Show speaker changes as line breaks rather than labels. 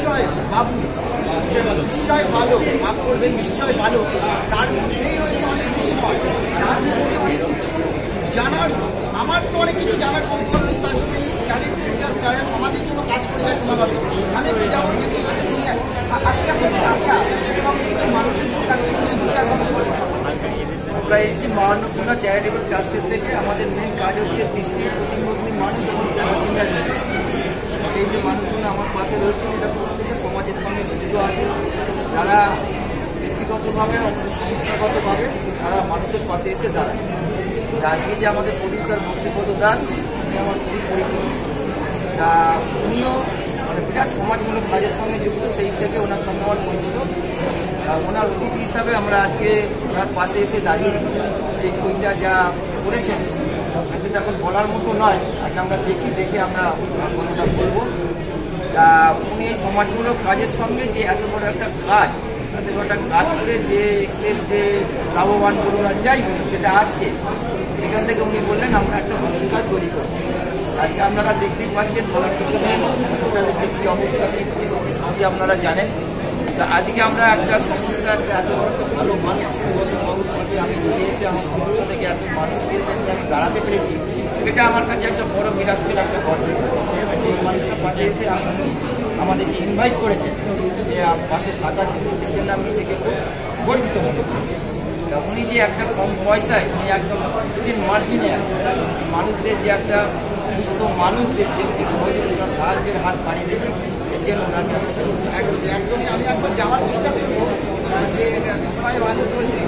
নিশ্চয় বাবু, নিশ্চয় ভালো, মাফ করবেন, নিশ্চয় ভালো। তার মধ্যেই রয়েছে অনেক বিষয়, তার মধ্যে অনেক কিছু জানার, আমার তো অনেক কিছু জানার কৌতূহল রয়েছে। তার সাথে চ্যারিটি যারা সমাজের জন্য কাজ করে যায় ক্রমাগত, আমি একটু যাবো যে আজকে আপনাদের আশা এবং এই মানুষের
আমরা এসেছি মহান্নপূর্ণা চ্যারিটেবল ট্রাস্টের থেকে। আমাদের মেন কাজ হচ্ছে দৃষ্টি প্রতিবন্ধী মানুষ এবং যারা সিঙ্গার। এই যে মানুষগুলো আমার পাশে রয়েছে, এটা প্রত্যেকে সমাজের সঙ্গে যুক্ত আছে, যারা ব্যক্তিগতভাবে সংস্থাগতভাবে তারা মানুষের পাশে এসে দাঁড়ায়। আজকে যে আমাদের প্রডিউসার ভক্তিপদ দাস, উনি আমার খুবই পরিচিত, তা উনিও মানে বিরাট সমাজমূলক কাজের সঙ্গে যুক্ত, সেই হিসেবে ওনার সঙ্গে আমার পরিচিত। ওনার অতিথি হিসাবে আমরা আজকে ওনার পাশে এসে দাঁড়িয়েছি। এই বইটা যা করেছেন সেটা এখন বলার মতো নয়, আজকে আমরা দেখে আমরা কথাটা বলবো। তা উনি এই সমাজমূলক কাজের সঙ্গে যে এত বড় একটা কাজ, এত বড় একটা কাজ করে যে এক্সেস যে লাভবান বলুন আর যাই বলুন যেটা আসছে, সেখান থেকে উনি বললেন আমরা একটা হসপিটাল তৈরি করব। আজকে আপনারা দেখতেই পাচ্ছেন, বলার কিছু নেই, হসপিটালের দেখি অবস্থা সবই আপনারা জানেন। তা আজকে আমরা একটা সংস্থা, একটা এত বড় একটা ভালো মানুষ অবস্থাকে আমি ঘুরে এসে আমার সমস্যা থেকে এত মানুষকে এসে আমি দাঁড়াতে পেরেছি, এটা আমার কাছে একটা বড় বিরাজফুল একটা গর্ব। এই মানুষটার পাশে এসে আমাদের যে ইনভাইট করেছেন যে পাশে থাকার জন্য আমি থেকে খুব গর্বিত মনে করছি। উনি যে একটা কম পয়সায় উনি একদম মার্জিনে মানুষদের যে একটা সুস্থ মানুষদের যে সহযোগিতা সাহায্যের হাত বাড়িয়ে দেবেন, এর জন্য ওনাকে
একদমই আমি একবার যাওয়ার চেষ্টা করবো। যে সবাই মানুষ বলছে